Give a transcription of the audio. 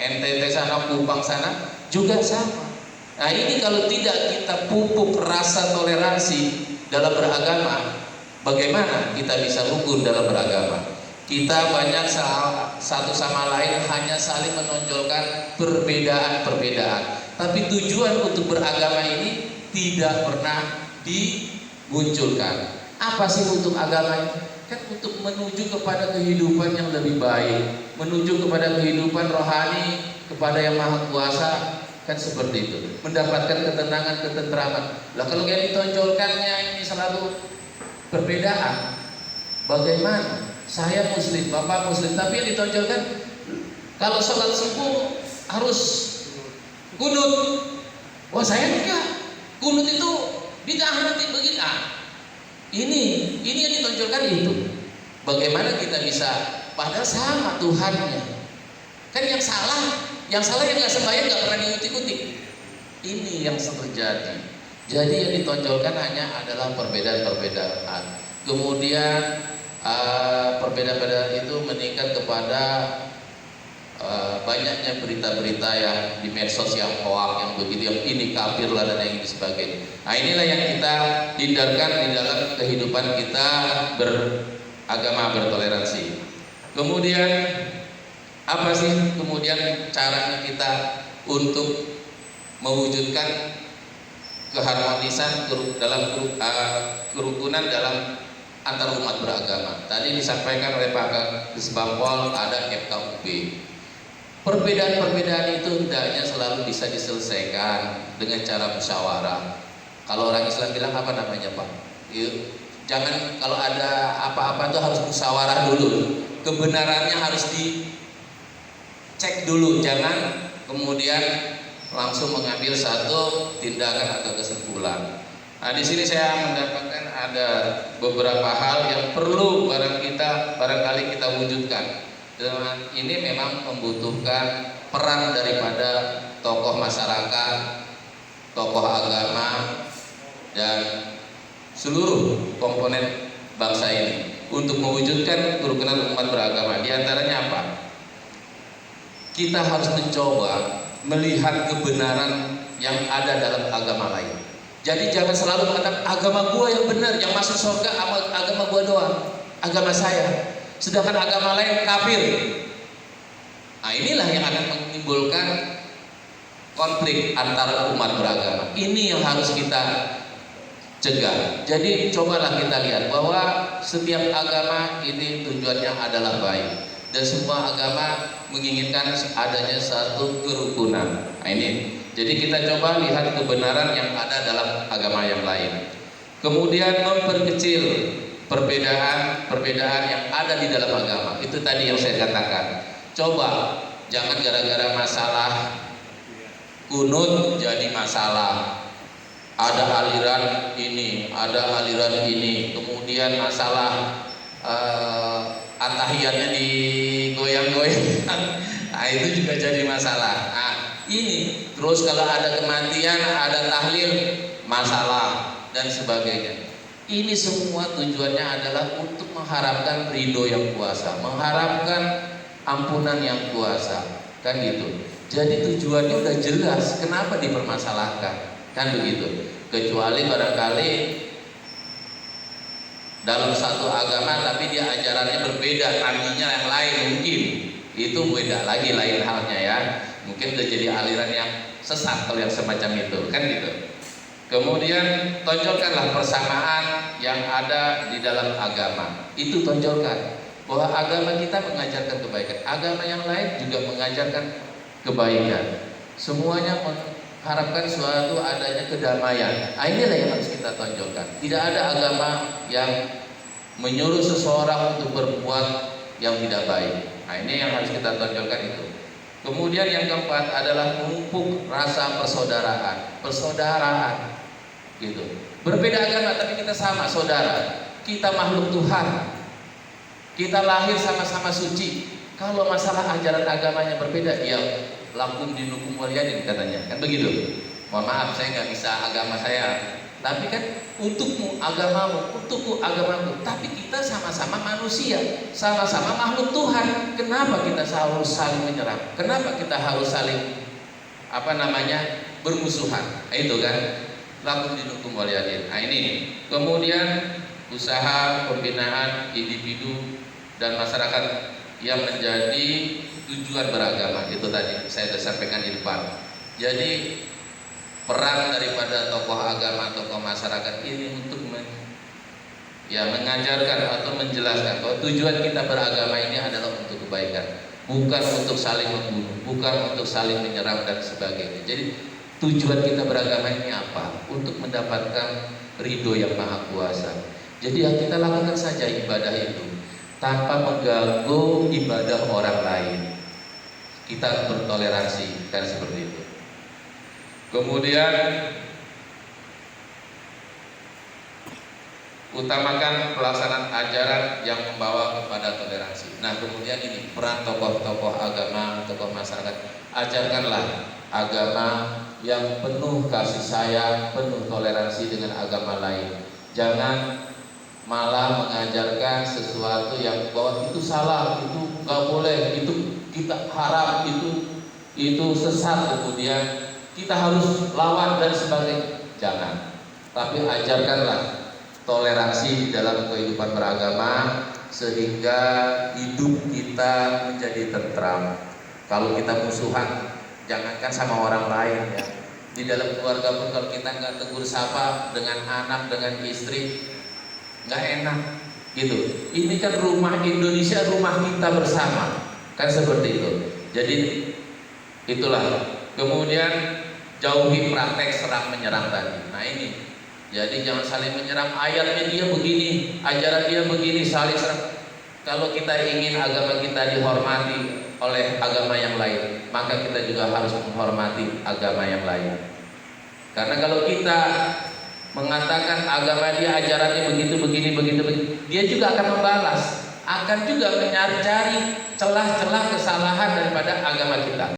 NTT sana, Kupang sana juga sama. Nah ini kalau tidak kita pupuk rasa toleransi dalam beragama, bagaimana kita bisa rukun dalam beragama? Kita banyak satu sama lain hanya saling menonjolkan perbedaan-perbedaan, tapi tujuan untuk beragama ini tidak pernah dimunculkan. Apa sih untuk agama ini? Kan untuk menuju kepada kehidupan yang lebih baik, menuju kepada kehidupan rohani, kepada yang maha kuasa, kan seperti itu, mendapatkan ketenangan, ketentraman. Lah kalau yang ditonjolkannya ini selalu perbedaan, bagaimana? Saya muslim, bapak muslim, tapi yang ditonjolkan kalau sholat subuh harus kunut. Wah saya enggak, kunut itu bid'ah, nanti begitu. Ini yang ditonjolkan itu. Bagaimana kita bisa padahal sama Tuhannya? Kan yang salah yang nggak sembahyang nggak pernah diutik-utik. Ini yang terjadi. Jadi yang ditonjolkan hanya adalah perbedaan-perbedaan. Kemudian perbedaan-perbedaan itu meningkat kepada banyaknya berita-berita yang di medsos yang hoak, yang begitu, yang ini kafir lah dan yang ini sebagainya. Nah inilah yang kita hindarkan di dalam kehidupan kita beragama, bertoleransi. Kemudian apa sih kemudian caranya kita untuk mewujudkan keharmonisan dalam kerukunan dalam antar umat beragama? Tadi disampaikan oleh Pak Kesbangpol ada FKUB. Perbedaan-perbedaan itu hendaknya selalu bisa diselesaikan dengan cara musyawarah. Kalau orang Islam bilang apa namanya Pak? Jangan kalau ada apa-apa itu harus musyawarah dulu. Kebenarannya harus dicek dulu, jangan kemudian langsung mengambil satu tindakan atau kesimpulan. Nah, di sini saya mendapatkan ada beberapa hal yang perlu barangkali kita wujudkan. Dan ini memang membutuhkan peran daripada tokoh masyarakat, tokoh agama, dan seluruh komponen bangsa ini untuk mewujudkan kerukunan umat beragama. Di antaranya apa? Kita harus mencoba melihat kebenaran yang ada dalam agama lain. Jadi jangan selalu mengatakan agama gua yang benar, yang masuk surga agama gua doang, agama saya. Sedangkan agama lain kafir. Nah inilah yang akan menimbulkan konflik antara umat beragama. Ini yang harus kita cegah. Jadi cobalah kita lihat bahwa setiap agama ini tujuannya adalah baik, dan semua agama menginginkan adanya satu kerukunan. Nah ini. Jadi kita coba lihat kebenaran yang ada dalam agama yang lain. Kemudian memperkecil perbedaan yang ada di dalam agama. Itu tadi yang saya katakan. Coba jangan gara-gara masalah kunut jadi masalah. Ada aliran ini, ada aliran ini. Kemudian masalah atahiyatnya digoyang-goyang. Nah itu juga jadi masalah. Nah, ini terus kalau ada kematian, ada tahlil, masalah dan sebagainya. Ini semua tujuannya adalah untuk mengharapkan ridho yang kuasa, mengharapkan ampunan yang kuasa, kan gitu. Jadi tujuannya udah jelas, kenapa dipermasalahkan, kan begitu. Kecuali barangkali dalam satu agama tapi dia ajarannya berbeda, nabinya yang lain mungkin, itu beda lagi, lain halnya ya. Mungkin udah jadi aliran yang sesat kalau yang semacam itu, kan gitu. Kemudian tonjolkanlah persamaan yang ada di dalam agama. Itu tonjolkan bahwa agama kita mengajarkan kebaikan, agama yang lain juga mengajarkan kebaikan. Semuanya mengharapkan suatu adanya kedamaian. Nah, inilah yang harus kita tonjolkan. Tidak ada agama yang menyuruh seseorang untuk berbuat yang tidak baik. Nah, ini yang harus kita tonjolkan itu. Kemudian yang keempat adalah memupuk rasa persaudaraan. Persaudaraan gitu. Berbeda agama tapi kita sama saudara. Kita makhluk Tuhan. Kita lahir sama-sama suci. Kalau masalah ajaran agamanya berbeda, ya lakum dinukum waliyadin katanya. Kan begitu. Mohon maaf saya nggak bisa agama saya Tapi kan untukmu agamamu, untukku agamaku. Tapi kita sama-sama manusia, sama-sama makhluk Tuhan. Kenapa kita harus saling menyerang? Kenapa kita harus saling bermusuhan? Itu kan lakum dinukum waliyadin. Nah ini kemudian usaha pembinaan individu dan masyarakat yang menjadi tujuan beragama. Itu tadi saya sudah sampaikan di depan. Jadi peran daripada tokoh agama, tokoh masyarakat ini untuk mengajarkan atau menjelaskan bahwa tujuan kita beragama ini adalah untuk kebaikan, bukan untuk saling membunuh, bukan untuk saling menyerang dan sebagainya. Jadi tujuan kita beragama ini apa? Untuk mendapatkan ridho yang maha kuasa. Jadi yang kita lakukan saja ibadah itu tanpa mengganggu ibadah orang lain. Kita bertoleransi, kan seperti itu. Kemudian utamakan pelaksanaan ajaran yang membawa kepada toleransi. Nah, kemudian ini peran tokoh-tokoh agama, tokoh masyarakat. Ajarkanlah agama yang penuh kasih sayang, penuh toleransi dengan agama lain. Jangan malah mengajarkan sesuatu yang bahwa itu salah, itu nggak boleh, itu kita haram, itu sesat, kemudian kita harus lawan dan sebagainya. Jangan. Tapi ajarkanlah toleransi di dalam kehidupan beragama sehingga hidup kita menjadi tentram. Kalau kita musuhan, jangankan sama orang lain ya. Di dalam keluarga pun kalau kita nggak tegur sapa dengan anak, dengan istri, nggak enak gitu. Ini kan rumah Indonesia, rumah kita bersama, kan seperti itu. Jadi itulah. Kemudian jauhi praktek serang menyerang tadi. Nah ini, jadi jangan saling menyerang. Ayatnya dia begini, ajaran dia begini, saling serang. Kalau kita ingin agama kita dihormati oleh agama yang lain, maka kita juga harus menghormati agama yang lain. Karena kalau kita mengatakan agama dia ajarannya begitu, dia juga akan membalas, akan juga mencari celah-celah kesalahan daripada agama kita.